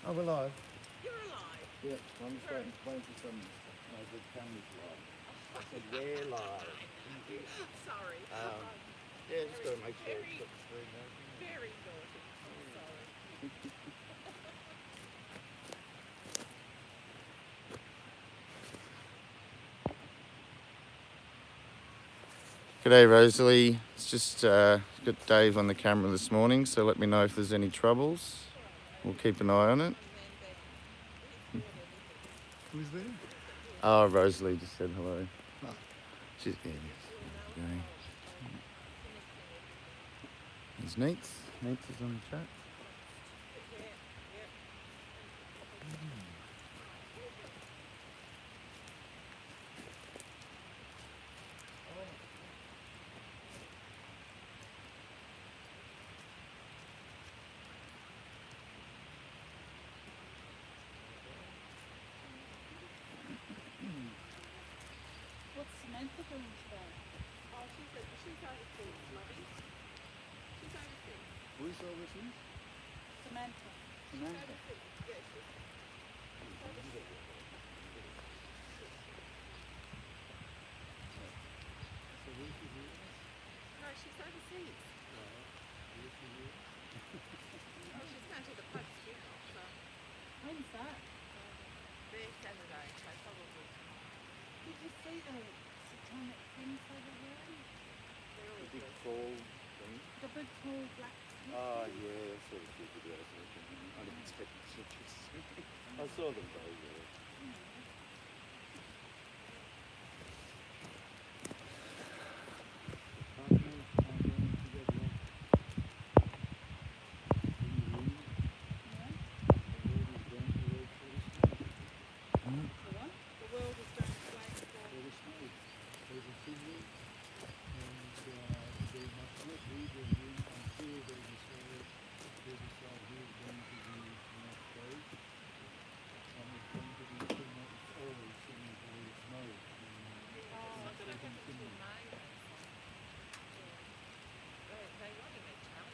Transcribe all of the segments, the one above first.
Oh, we're live. You're alive. Yeah, I'm just waiting for some. No, the camera's live. I said we're live. Sorry. Yeah, just got to make sure Very, it's got the screen open. very naughty. I'm sorry. G'day, Rosalie. It's just got Dave on the camera this morning, so let me know if there's any troubles. We'll keep an eye on it. Who's there? Oh, Rosalie just said hello. Oh. She's there. Going. There's Neats. Neats is on the chat. What's Samantha doing today? Oh, she's overseas, Mummy. She's overseas. Who's overseas? Samantha. Samantha. Yeah, she's overseas. So where's she here? No, she's overseas. Where's she here? Oh, she's going to the Pope's funeral, so. When's that? This Saturday, so probably. Did you see the satanic things over there? They're all The big good. tall thing. The big tall black. Oh, yeah, I saw the few videos. I didn't expect pictures. I saw them though, yeah. The world is going to black for. They want to make China.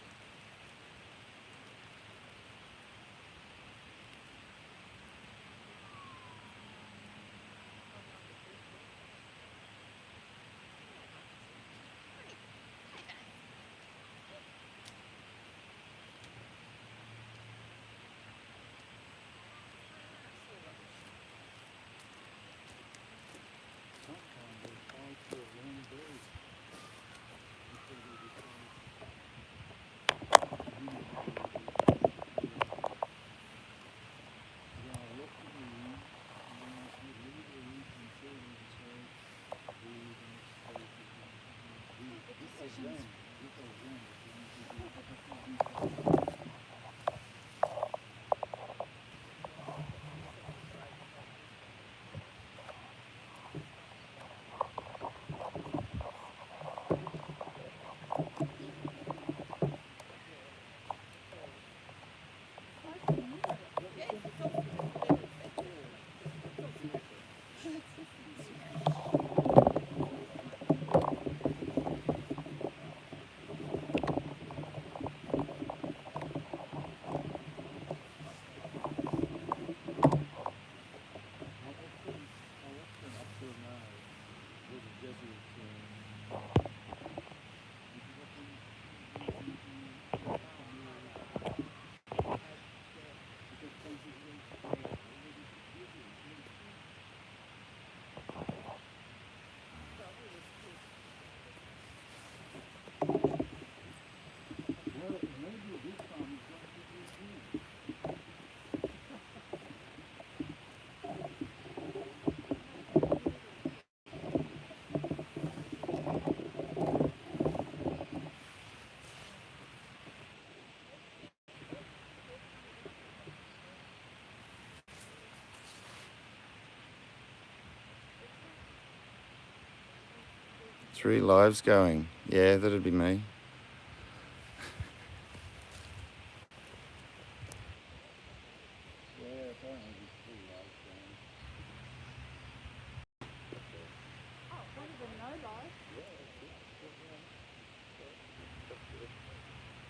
Three lives going. Yeah, that'd be me. I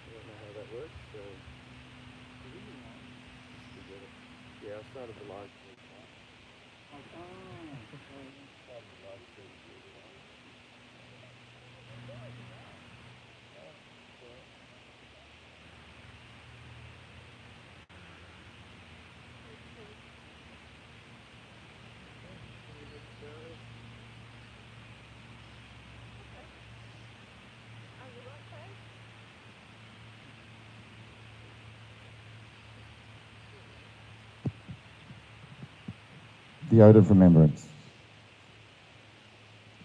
don't know how that works, so Yeah, I started the live. The ode of remembrance.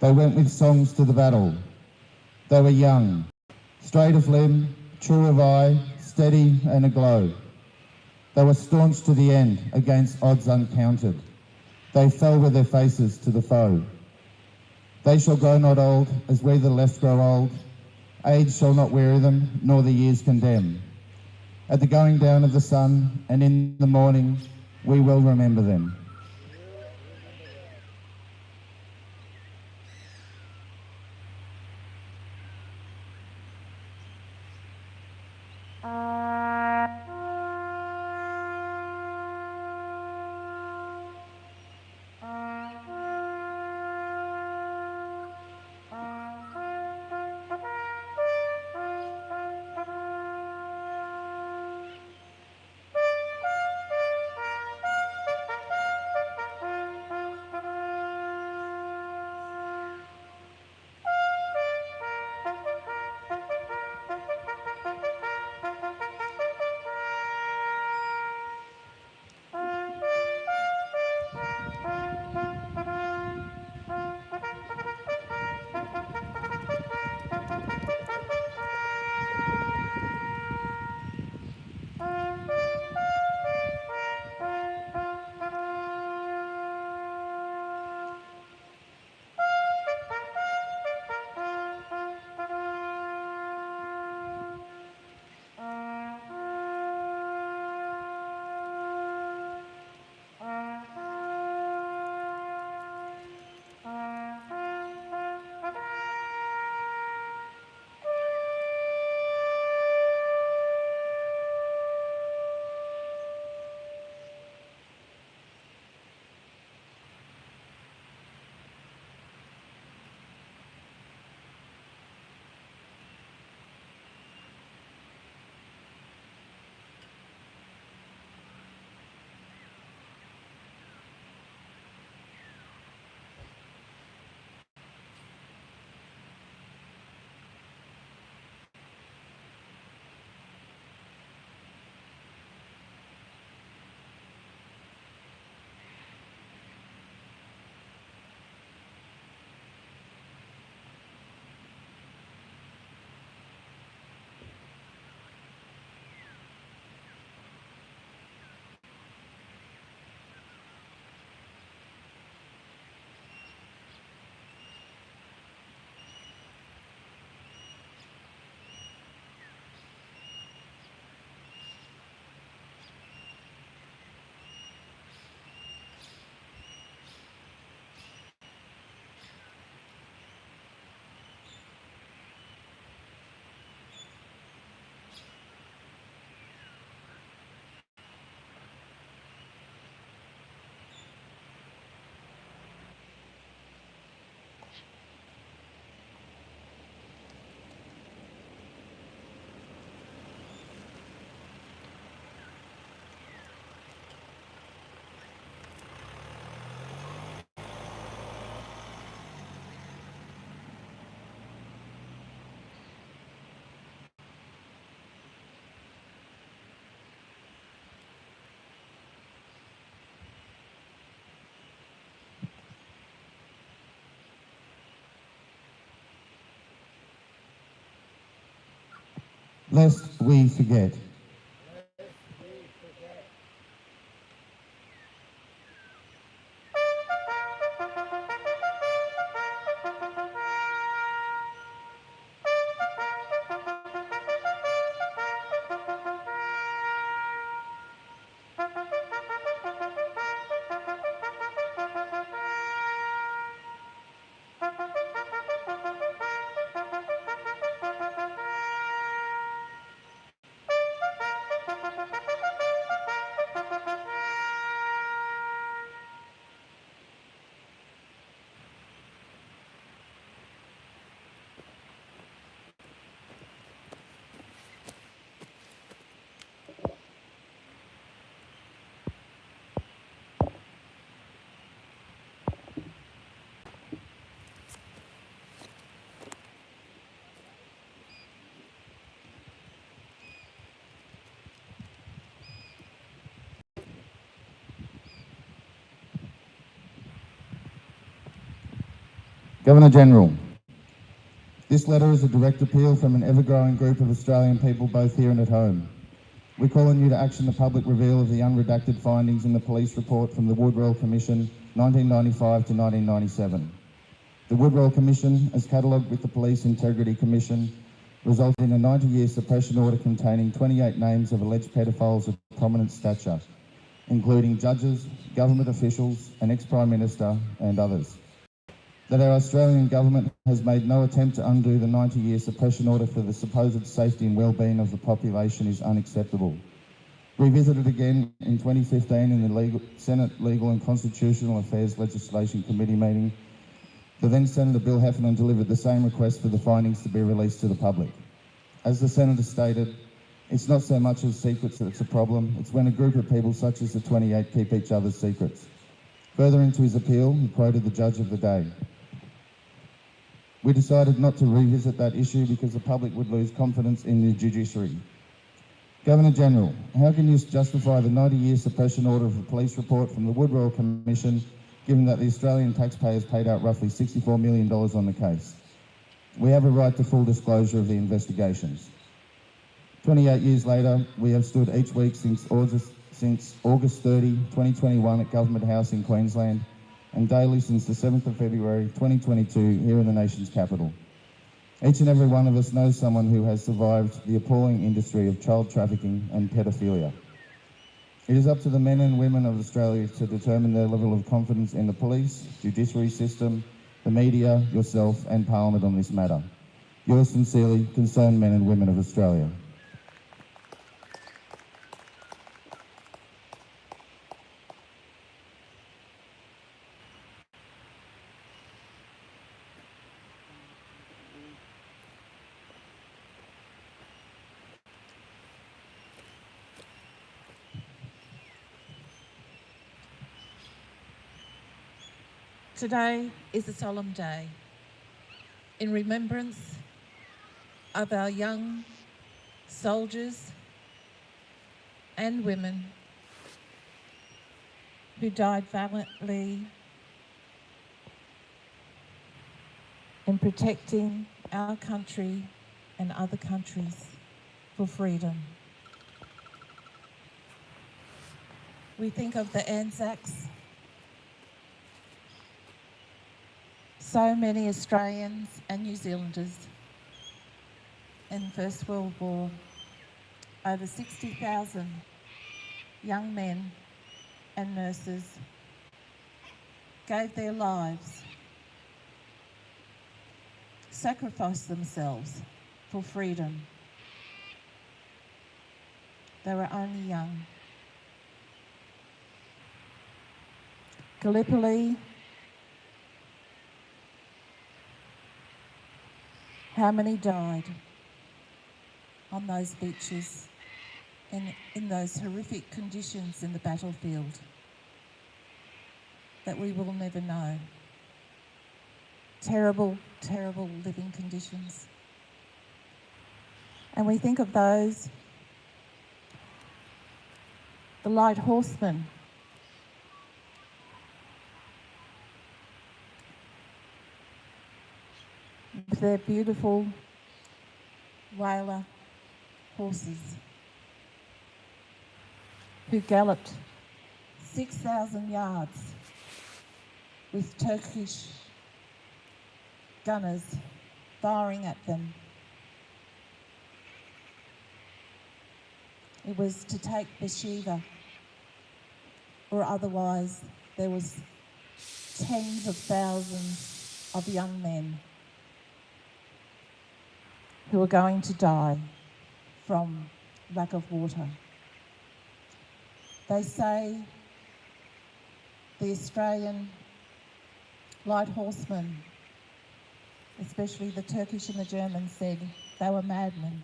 They went with songs to the battle. They were young, straight of limb, true of eye, steady and aglow. They were staunch to the end against odds uncounted. They fell with their faces to the foe. They shall grow not old as we the left grow old. Age shall not weary them, nor the years condemn. At the going down of the sun and in the morning, we will remember them. Lest we forget. Governor-General, this letter is a direct appeal from an ever-growing group of Australian people both here and at home. We call on you to action the public reveal of the unredacted findings in the police report from the Woodwell Commission 1995 to 1997. The Woodwell Commission, as catalogued with the Police Integrity Commission, resulted in a 90-year suppression order containing 28 names of alleged pedophiles of prominent stature, including judges, government officials, an ex-Prime Minister and others. That our Australian government has made no attempt to undo the 90-year suppression order for the supposed safety and well-being of the population is unacceptable. Revisited again in 2015 in the Senate Legal and Constitutional Affairs Legislation Committee meeting, the then Senator Bill Heffernan delivered the same request for the findings to be released to the public. As the Senator stated, it's not so much as secrets that's a problem, it's when a group of people such as the 28 keep each other's secrets. Further into his appeal, he quoted the judge of the day. We decided not to revisit that issue because the public would lose confidence in the judiciary. Governor-General, how can you justify the 90-year suppression order of the police report from the Woodwell Commission, given that the Australian taxpayers paid out roughly $64 million on the case? We have a right to full disclosure of the investigations. 28 years later, we have stood each week since August 30, 2021 at Government House in Queensland, and daily since the 7th of February 2022 here in the nation's capital. Each and every one of us knows someone who has survived the appalling industry of child trafficking and pedophilia. It is up to the men and women of Australia to determine their level of confidence in the police, judiciary system, the media, yourself and Parliament on this matter. Yours sincerely, concerned men and women of Australia. Today is a solemn day in remembrance of our young soldiers and women who died valiantly in protecting our country and other countries for freedom. We think of the Anzacs. So many Australians and New Zealanders in the First World War, over 60,000 young men and nurses gave their lives, sacrificed themselves for freedom. They were only young. Gallipoli, how many died on those beaches in those horrific conditions in the battlefield that we will never know. Terrible, terrible living conditions. And we think of those, the light horsemen, with their beautiful whaler horses, who galloped 6,000 yards with Turkish gunners firing at them. It was to take Beersheba, or otherwise there was tens of thousands of young men who were going to die from lack of water. They say the Australian light horsemen, especially the Turkish and the Germans, said they were madmen.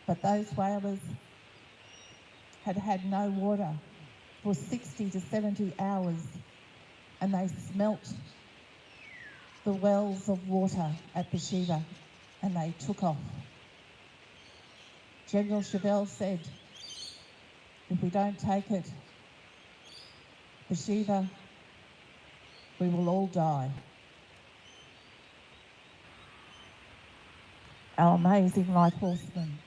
But those whalers had had no water for 60 to 70 hours, and they smelt the wells of water at Beersheba, and they took off. General Chauvel said, if we don't take it, Beersheba, we will all die. our amazing light horsemen.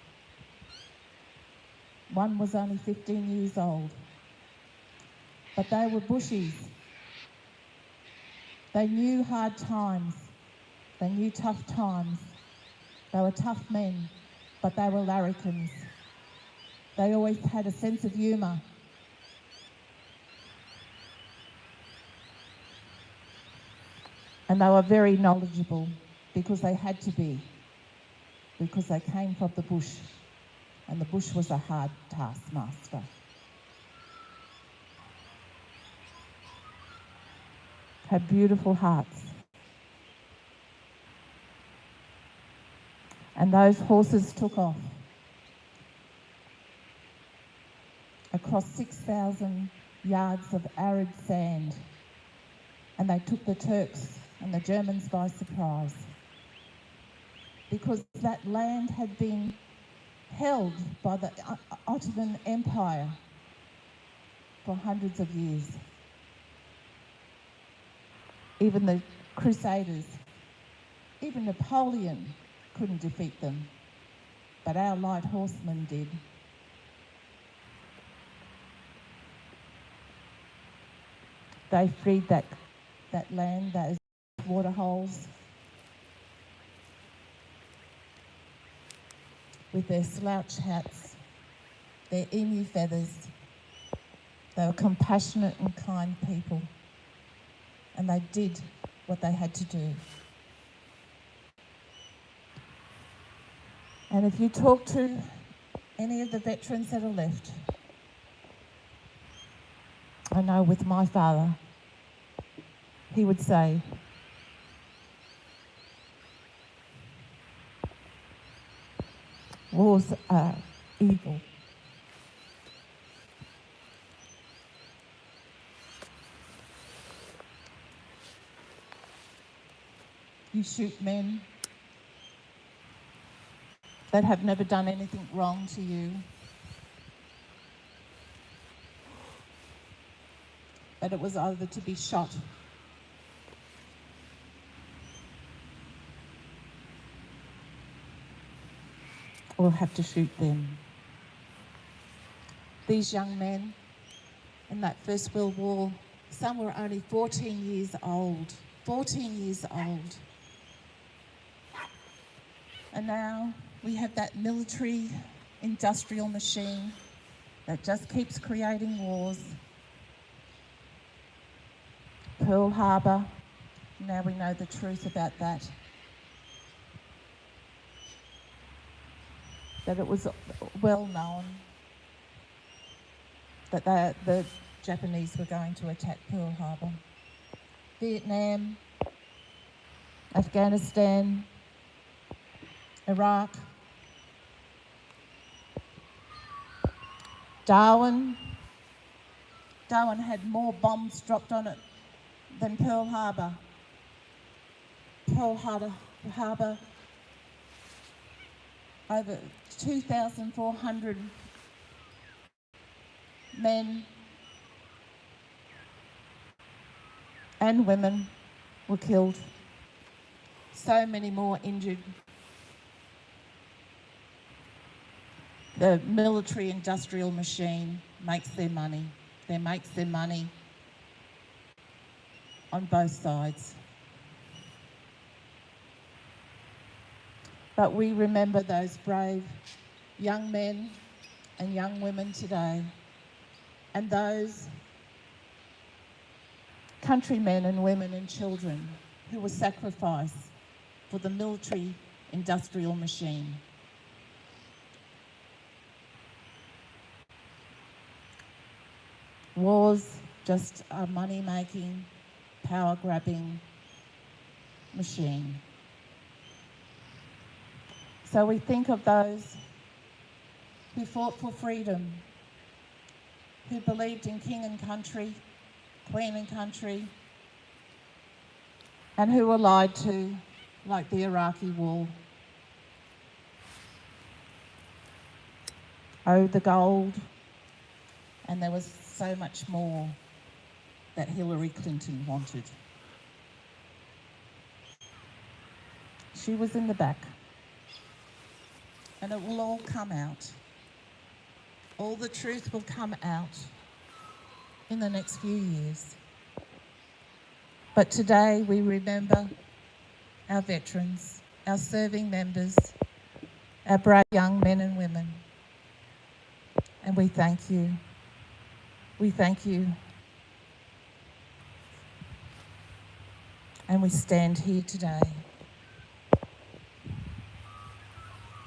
One was only 15 years old, but they were bushies. They knew hard times. They knew tough times. They were tough men, but they were larrikins. They always had a sense of humour. And they were very knowledgeable because they had to be, because they came from the bush, and the bush was a hard taskmaster. Had beautiful hearts. And those horses took off across 6,000 yards of arid sand, and they took the Turks and the Germans by surprise, because that land had been held by the Ottoman Empire for hundreds of years. Even the Crusaders, even Napoleon couldn't defeat them, but our light horsemen did. They freed that land, those water holes, with their slouch hats, their emu feathers. They were compassionate and kind people, and they did what they had to do. And if you talk to any of the veterans that are left, I know with my father, he would say, wars are evil. You shoot men that have never done anything wrong to you, but it was either to be shot or have to shoot them. These young men in that First World War, some were only 14 years old. 14 years old. And now we have that military industrial machine that just keeps creating wars. Pearl Harbor, now we know the truth about that. That it was well known that the Japanese were going to attack Pearl Harbor. Vietnam, Afghanistan, Iraq, Darwin had more bombs dropped on it than Pearl Harbor. Pearl Harbor, over 2,400 men and women were killed. So many more injured. The military industrial machine makes their money. They makes their money on both sides. But we remember those brave young men and young women today, and those countrymen and women and children who were sacrificed for the military industrial machine. War's just a money-making, power-grabbing machine. So we think of those who fought for freedom, who believed in king and country, queen and country, and who were lied to, like the Iraqi war. Oh, the gold, and there was so much more that Hillary Clinton wanted. She was in the back. and it will all come out. All the truth will come out in the next few years. But today we remember our veterans, our serving members, our brave young men and women. And we thank you. We thank you. And we stand here today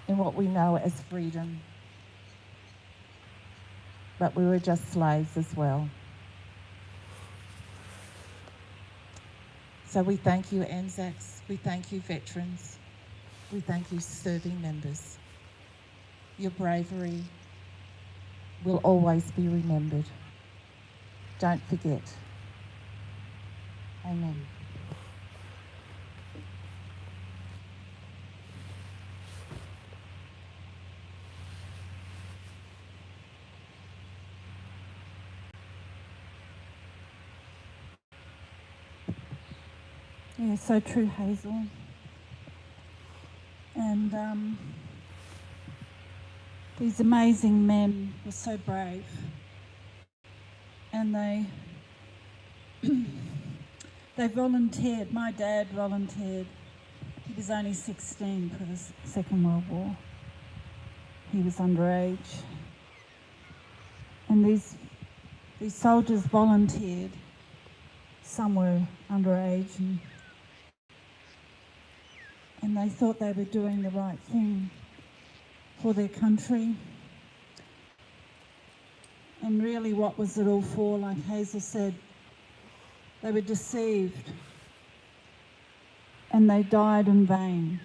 in what we know as freedom. But we were just slaves as well. So we thank you, Anzacs. We thank you, veterans. We thank you, serving members. Your bravery will always be remembered. Don't forget. Amen. Yeah, so true, Hazel. And these amazing men were so brave. And they volunteered. My dad volunteered. He was only 16 for the Second World War. He was underage. And these soldiers volunteered. Some were underage, and they thought they were doing the right thing for their country. And really, what was it all for? Like Hazel said, they were deceived and they died in vain.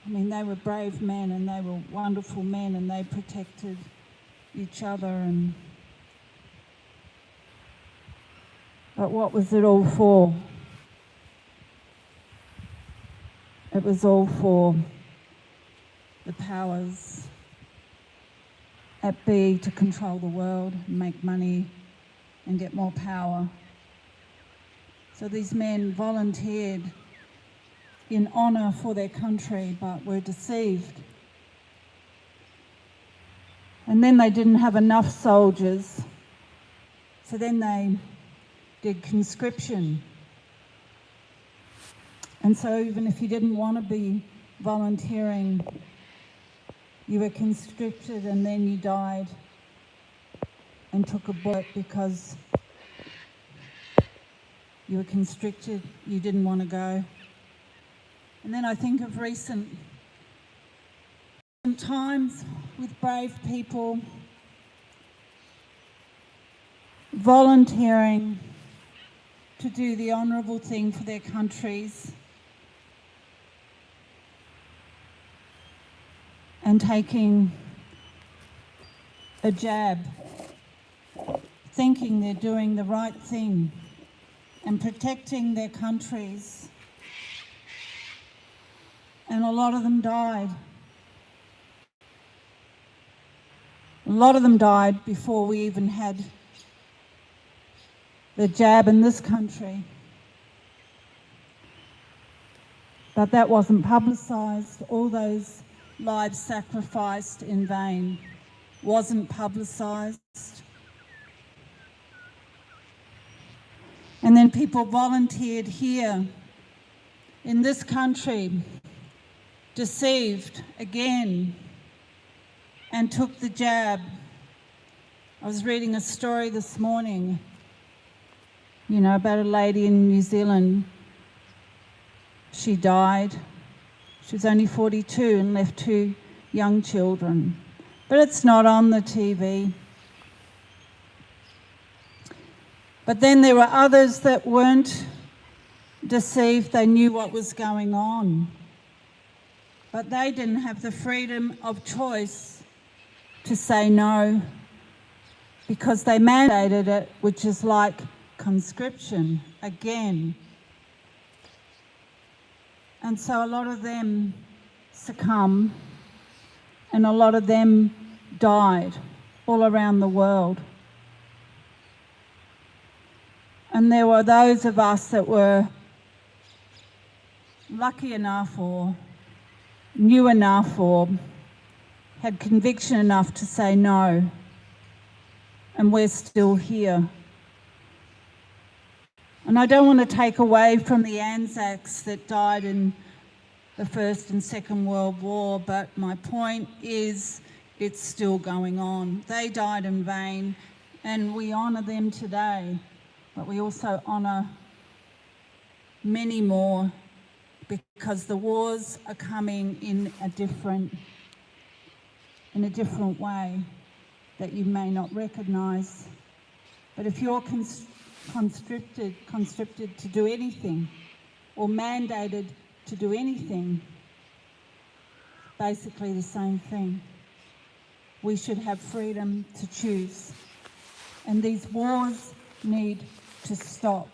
I mean, they were brave men and they were wonderful men and they protected each other. But what was it all for? It was all for the powers at B to control the world, and make money and get more power. So these men volunteered in honour for their country, but were deceived. And then they didn't have enough soldiers, so then they did conscription. And so even if you didn't want to be volunteering, you were conscripted and then you died and took a bullet because you were constricted, you didn't want to go. And then I think of recent times with brave people volunteering to do the honourable thing for their countries and taking a jab, thinking they're doing the right thing and protecting their countries. And a lot of them died. A lot of them died before we even had the jab in this country. But that wasn't publicised. All those lives sacrificed in vain wasn't publicised. And then people volunteered here in this country, deceived again, and took the jab. I was reading a story this morning, you know, about a lady in New Zealand. She died. She was only 42 and left 2 young children. But it's not on the TV. But then there were others that weren't deceived. They knew what was going on. But they didn't have the freedom of choice to say no because they mandated it, which is like conscription again. And so a lot of them succumbed and a lot of them died all around the world. And there were those of us that were lucky enough or knew enough or had conviction enough to say no, and we're still here. And I don't want to take away from the Anzacs that died in the First and Second World War, but my point is it's still going on. They died in vain, and we honour them today, but we also honour many more, because the wars are coming in a different way that you may not recognise. But if you're conscripted to do anything or mandated to do anything, basically the same thing. We should have freedom to choose. And these wars need to stop.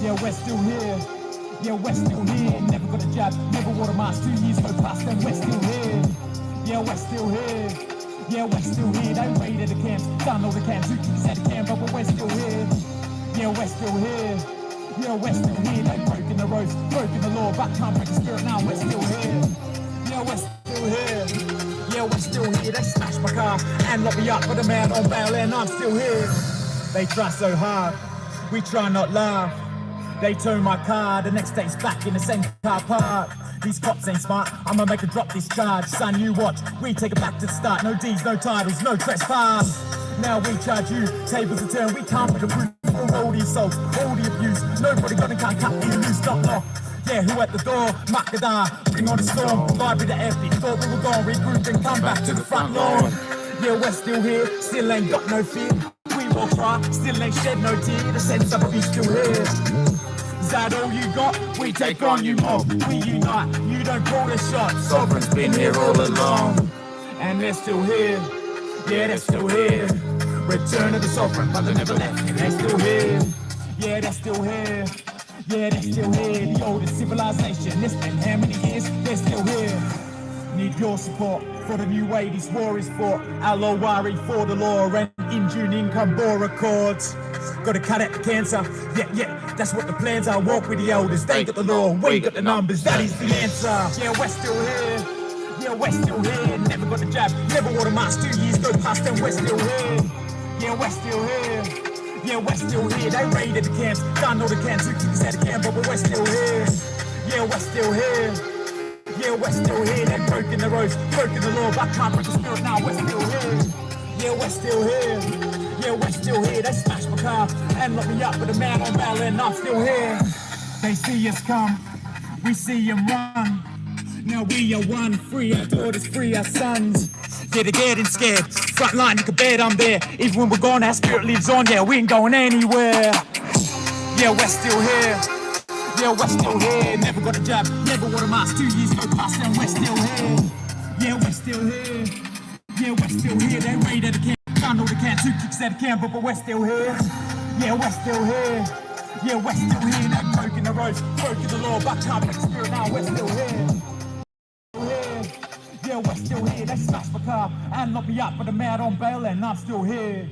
Yeah, we're still here. Yeah, we're still here. Never got a jab, never wore a mask. 2 years go past and we're still here. Yeah, we're still here. Yeah, we're still here. They raided the camps, done all the camps. Who keeps at the camp, but we're still here. Yeah, we're still here. Yeah, we're still here. They've broken the roads, broken the law, but can't break the spirit now. We're still here. Yeah, we're still here. Yeah, we're still here. They smashed my car and locked me up with a man on bail, and I'm still here. They try so hard, we try not laugh. They tow my car, the next day's back in the same car park. These cops ain't smart, I'ma make a drop this charge. Son, you watch, we take it back to the start. No D's, no titles, no trespass. Now we charge you, tables are turned, we can't put a proof for all the assaults, all the abuse. Nobody gonna can't cut me loose, not lock. Yeah, who at the door? Makada, bring on the storm. Library to empty, thought we were gone, regroup and come back to the front lawn. Yeah, we're still here, still ain't got no fear. We will cry, still ain't shed no tear. The sense of peace still here. Is that all you got? We take on you mob. We unite, you don't call the shots. Sovereign's been here all along. And they're still here. Yeah, they're still here. Return of the sovereign, but they never left. And they're still here. Yeah, they're still here. Yeah, they're still here. The oldest civilization. It's been how many years? They're still here. Need your support for the new way this war is fought. Alawari for the law and in June income bore accords. Gotta cut out the cancer, yeah, that's what the plans are. Walk with the elders, they got the law, we got the numbers, that is the answer. Yeah, we're still here, yeah, we're still here. Never got the jab, never wore a mask. 2 years go past and we're still here. Yeah, we're still here, yeah, we're still here. They raided the camps, done all the camps. Who keeps at the camp, but we're still here. Yeah, we're still here. Yeah, we're still here. They've broken the roads, broken the law, but can't break the spirit now. We're still here. Yeah, we're still here. Yeah, we're still here. They smashed my car and locked me up with a man on bail, and I'm still here. They see us come, we see them run. Now we are one, free our daughters, free our sons. Yeah, they're getting scared. Front line, you can bet I'm there. Even when we're gone, our spirit lives on. Yeah, we ain't going anywhere. Yeah, we're still here. Yeah, we're still here. Never got a job, never wore a mask. 2 years go past and we're still here. Yeah, we're still here. Yeah, we're still here. They raided the camp, done all the camps. Who kicks at the camp, but we're still here. Yeah, we're still here. Yeah, we're still here. They've broken the roads, broken the law, but can't break the spirit now. We're still here. Yeah, we're still here. They smashed my car and locked me up with a man on bail, and I'm still here.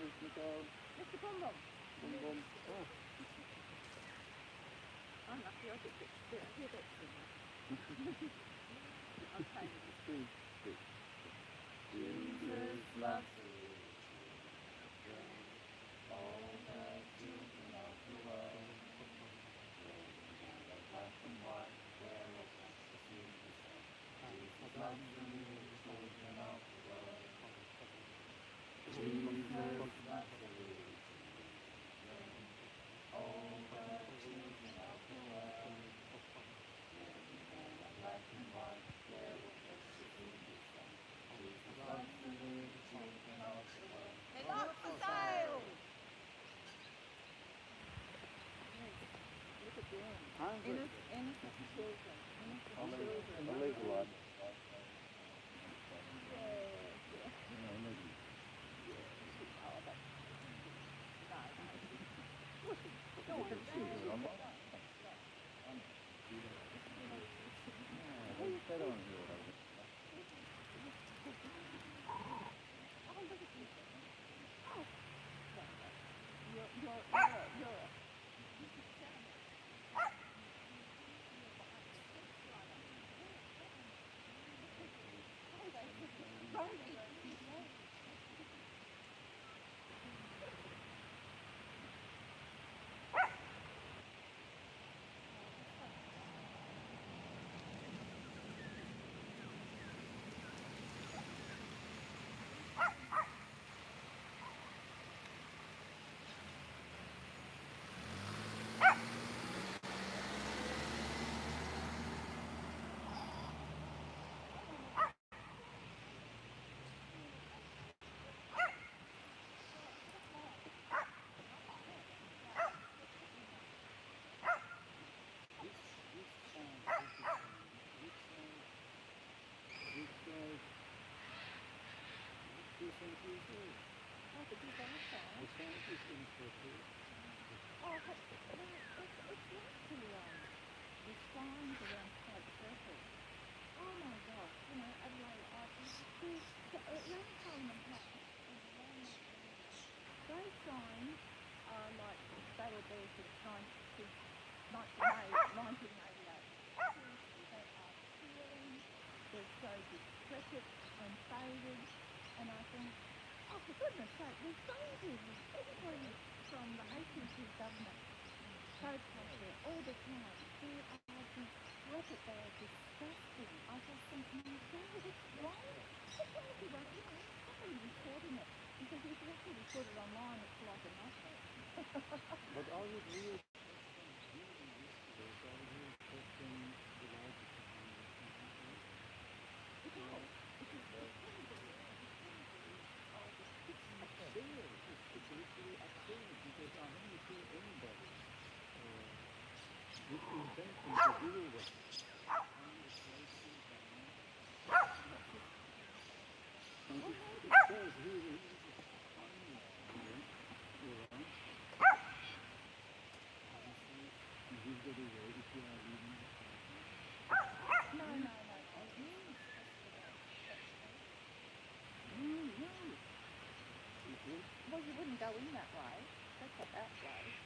Mr. Bum Bum. Oh, I'm lucky I get to hear that singing. Okay. Jesus loves They're not for sale. Look at them. Innocent children. Innocent children. I'll leave the light. Oh, that's no. Go on, go on. There's better on here. Oh, look at you. Oh. You're a signs around State Circle. Oh my gosh, you know, Adelaide, around Parliament House, those signs are like, they were there since 1988. They are peeling, they're so decrepit and faded, and I think, oh for goodness sake, there's dangers. Everybody from the ACT government protest there all the time. They are decrepit, they are disgusting. I just think, my God, what's wrong? What's wrong with you? Like, you know, somebody reporting it. Because if you actually put it online, it's like a nightmare. but I would really question this, I would really question the logic behind it. It's all. It's Absurd. It's literally absurd because I haven't seen anybody with intention to do that. And it's closing down. And it says here, this is tiny, you know. You give that away if you are leaving the party. no. No. Well, you wouldn't go in that way. That's an outrage.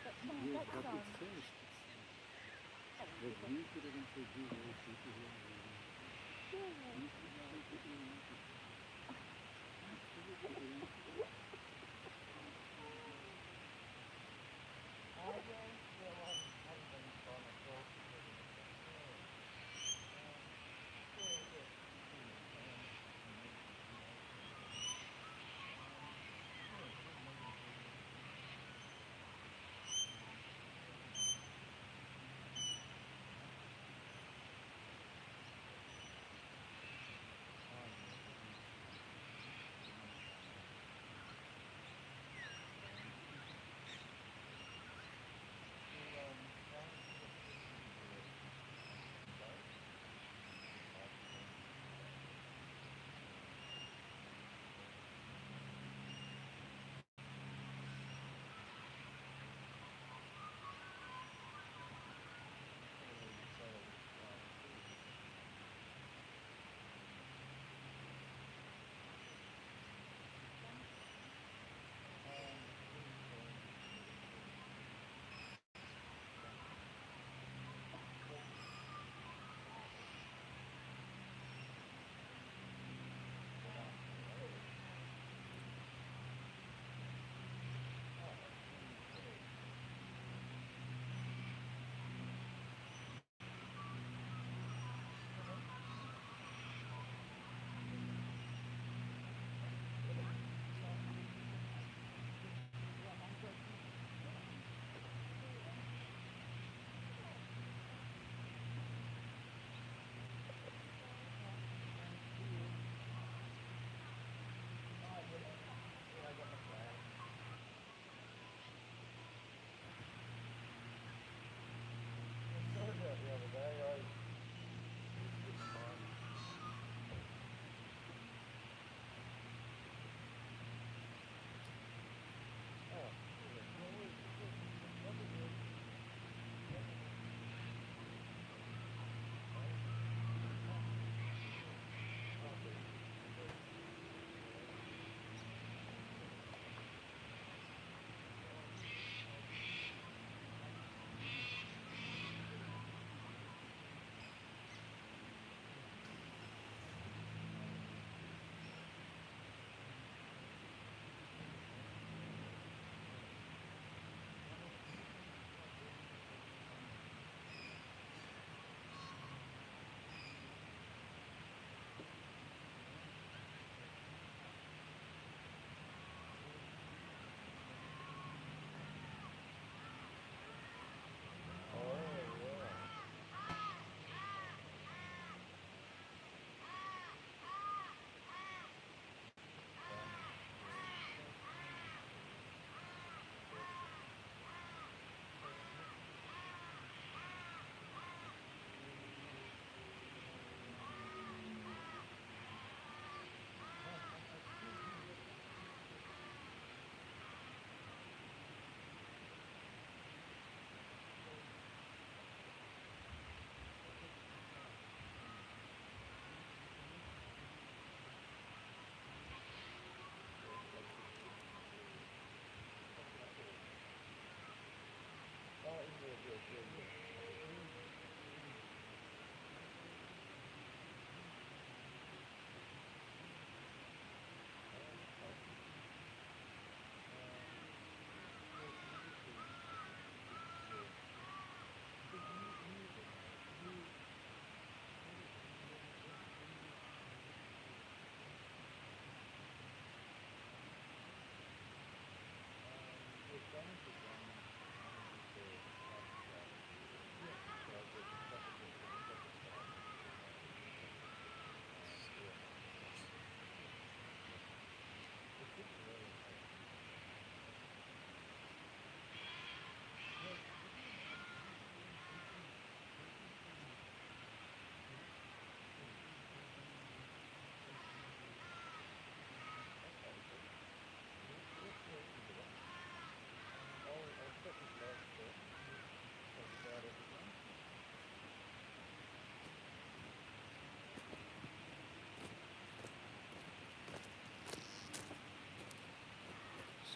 But no, Yes, that's but it says that we could have introduced those people who are leaving. You should take it in.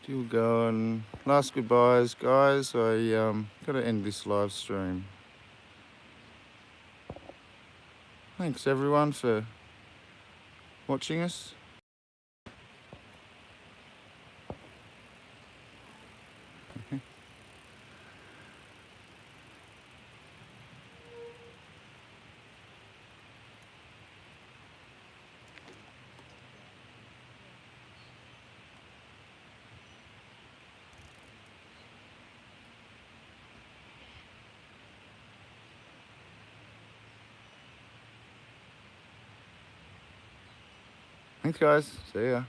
Still going. Last goodbyes, guys. I gotta end this live stream. Thanks everyone for watching us. Thanks guys. See ya.